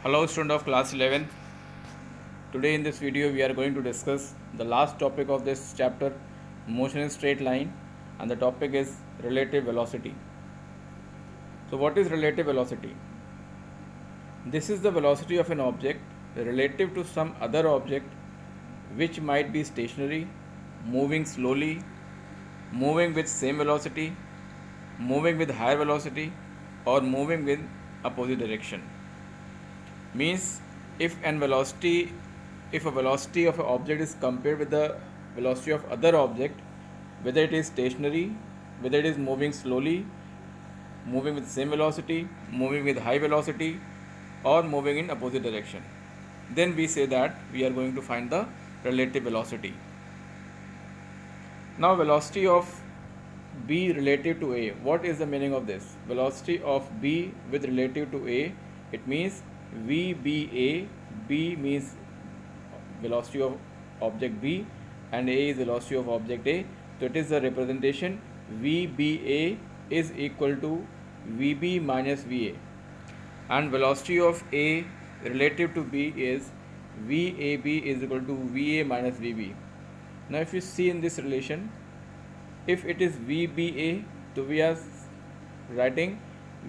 Hello student of class 11. Today in this video we are going to discuss the last topic of this chapter, motion in straight line, and the topic is relative velocity. So what is relative velocity? This is the velocity of an object relative to some other object which might be stationary, moving slowly, moving with same velocity, moving with higher velocity, or moving with opposite direction. Means if a velocity of an object is compared with the velocity of other object, whether it is stationary, whether it is moving slowly, moving with same velocity, moving with high velocity, or moving in opposite direction, then we say that we are going to find the relative velocity. Now velocity of B relative to A. What is the meaning of this? Velocity of B with relative to A, it means VBA. B means velocity of object B and A is velocity of object A. So it is the representation VBA is equal to VB minus VA, and velocity of A relative to B is VAB is equal to VA minus VB. Now if you see in this relation, if it is VBA, so we are writing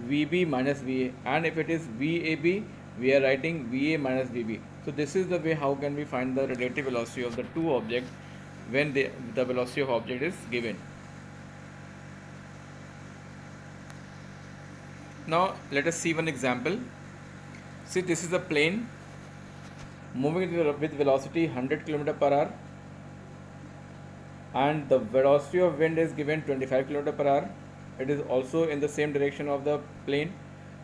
VB minus VA, and if it is VAB, we are writing VA minus VB. So this is the way how can we find the relative velocity of the two objects when the velocity of object is given. Now let us see one example. See, this is a plane moving with velocity 100 km per hour, and the velocity of wind is given 25 km per hour. It is also in the same direction of the plane,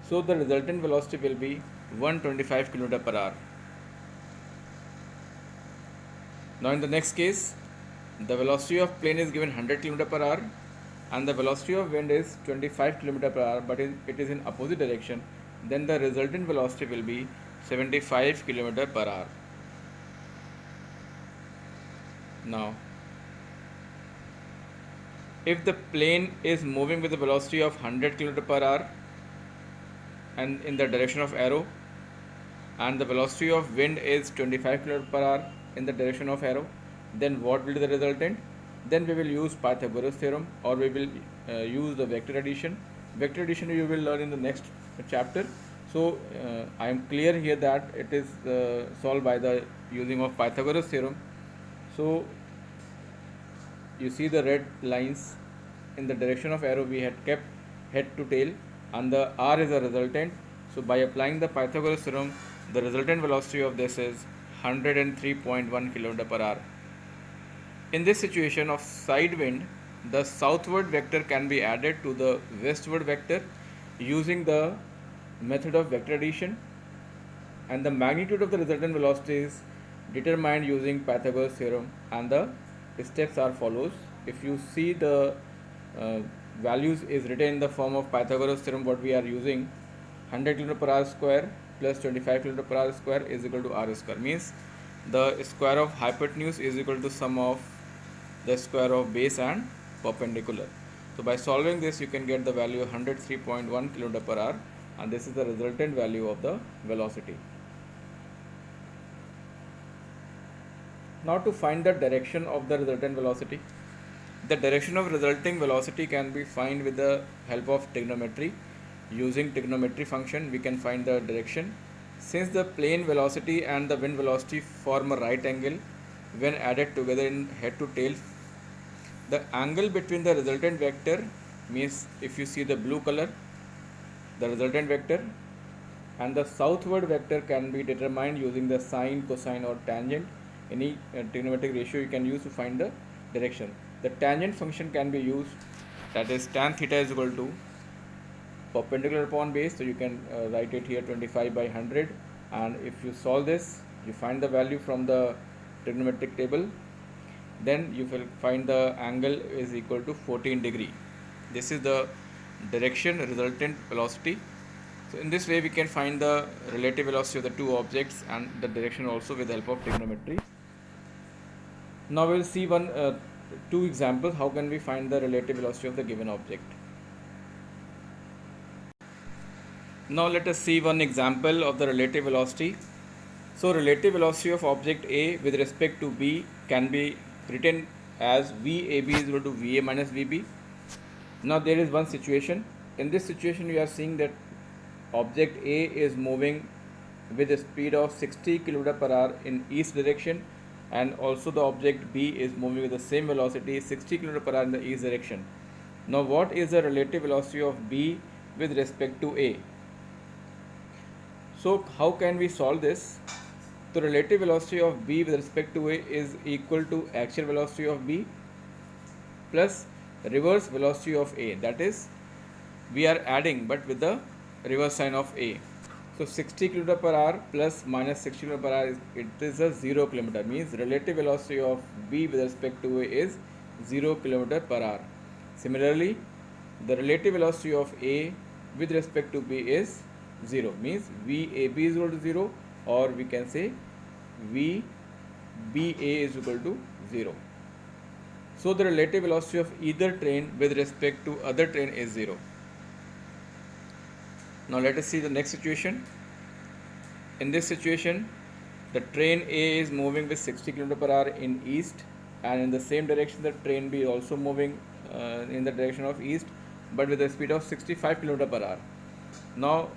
so the resultant velocity will be 125 km per hour. Now in the next case, the velocity of plane is given 100 km per hour and the velocity of wind is 25 km per hour, but it is in opposite direction. Then the resultant velocity will be 75 km per hour. Now if the plane is moving with a velocity of 100 km per hour and in the direction of arrow, and the velocity of wind is 25 km per hour in the direction of arrow, then what will be the resultant? Then we will use Pythagoras theorem, or we will use the vector addition. Vector addition you will learn in the next chapter. So I am clear here that it is solved by the using of Pythagoras theorem. So you see the red lines in the direction of arrow, we had kept head to tail, and the R is a resultant. So by applying the Pythagoras theorem, the resultant velocity of this is 103.1 km per hour. In this situation of side wind, the southward vector can be added to the westward vector using the method of vector addition, and the magnitude of the resultant velocity is determined using Pythagoras theorem, and the steps are follows. If you see the values is written in the form of Pythagoras theorem, what we are using, 100 km per hour square plus 25 km per hour square is equal to R square, means the square of hypotenuse is equal to sum of the square of base and perpendicular. So by solving this, you can get the value of 103.1 km per hour, and this is the resultant value of the velocity. Now to find the direction of the resultant velocity, the direction of resulting velocity can be found with the help of trigonometry. Using trigonometry function, we can find the direction. Since the plane velocity and the wind velocity form a right angle when added together in head to tail, the angle between the resultant vector, means if you see the blue color, the resultant vector, and the southward vector can be determined using the sine, cosine, or tangent. Any trigonometric ratio you can use to find the direction. The tangent function can be used, that is tan theta is equal to perpendicular upon base, so you can write it here 25 by 100, and if you solve this, you find the value from the trigonometric table, then you will find the angle is equal to 14 degree. This is the direction resultant velocity. So in this way we can find the relative velocity of the two objects and the direction also with the help of trigonometry. Now we will see two examples how can we find the relative velocity of the given object. Now let us see one example of the relative velocity. So relative velocity of object A with respect to B can be written as VAB is equal to VA minus VB. Now there is one situation. In this situation we are seeing that object A is moving with a speed of 60 km per hour in east direction, and also the object B is moving with the same velocity 60 km per hour in the east direction. Now what is the relative velocity of B with respect to A? So how can we solve this? The relative velocity of B with respect to A is equal to actual velocity of B plus reverse velocity of A. That is, we are adding but with the reverse sign of A. So 60 km per hour plus minus 60 km per hour, it is a 0 km, means relative velocity of B with respect to A is 0 km per hour. Similarly, the relative velocity of A with respect to B is 0, means VAB is equal to 0, or we can say VBA is equal to 0. So the relative velocity of either train with respect to other train is 0. Now let us see the next situation. In this situation, the train A is moving with 60 km per hour in east, and in the same direction the train B is also moving in the direction of east, but with a speed of 65 km per hour. Now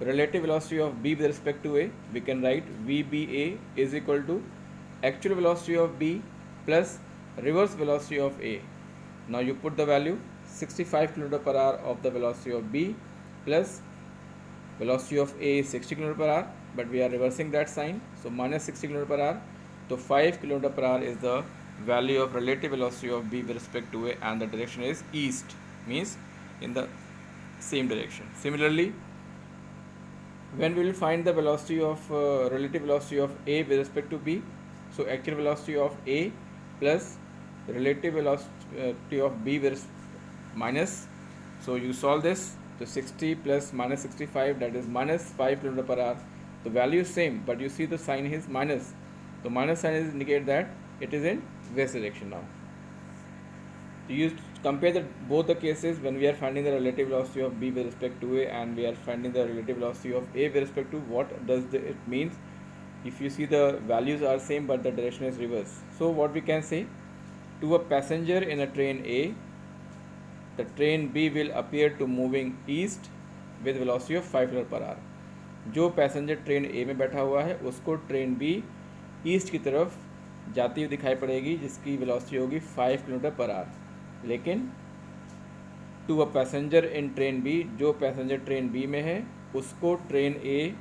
relative velocity of B with respect to A, we can write VBA is equal to actual velocity of B plus reverse velocity of A. Now you put the value 65 km per hour of the velocity of B plus velocity of A is 60 km per hour, but we are reversing that sign, so minus 60 km per hour. So 5 km per hour is the value of relative velocity of B with respect to A, and the direction is east, means in the same direction. Similarly, when we will find the velocity of relative velocity of A with respect to B, so actual velocity of A plus relative velocity of B with minus, so you solve this, so 60 plus minus 65, that is minus 5 km per hour. The value is same, but you see the sign is minus, the minus sign is indicate that it is in west direction. Now you compare both the cases when we are finding the relative velocity of B with respect to A, and we are finding the relative velocity of A with respect to, what does it means? If you see the values are same but the direction is reverse. So what we can say, to a passenger in a train A, the train B will appear to moving east with velocity of 5 km per hour. जो passenger train ए में बैठा हुआ है उसको train B east की तरफ जाती हुई दिखाई पड़ेगी, जिसकी वेलोसिटी होगी 5 किलोमीटर पर आवर. लेकिन to a passenger in train B, जो पैसेंजर ट्रेन बी में है उसको ट्रेन ए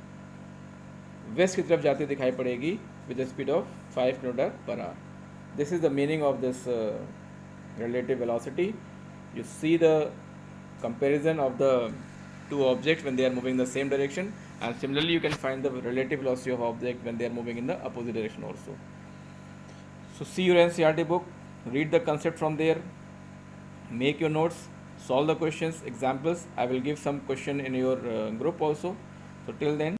वेस्ट की तरफ जाती दिखाई पड़ेगी with the speed of 5 kilometre per our. This is the meaning of this relative velocity. You see the comparison of the two objects when they are moving in the same direction, and similarly you can find the relative velocity of object when they are moving in the opposite direction also. So see your NCERT book, read the concept from there, make your notes, solve the questions, examples. I will give some question in your group also. So till then,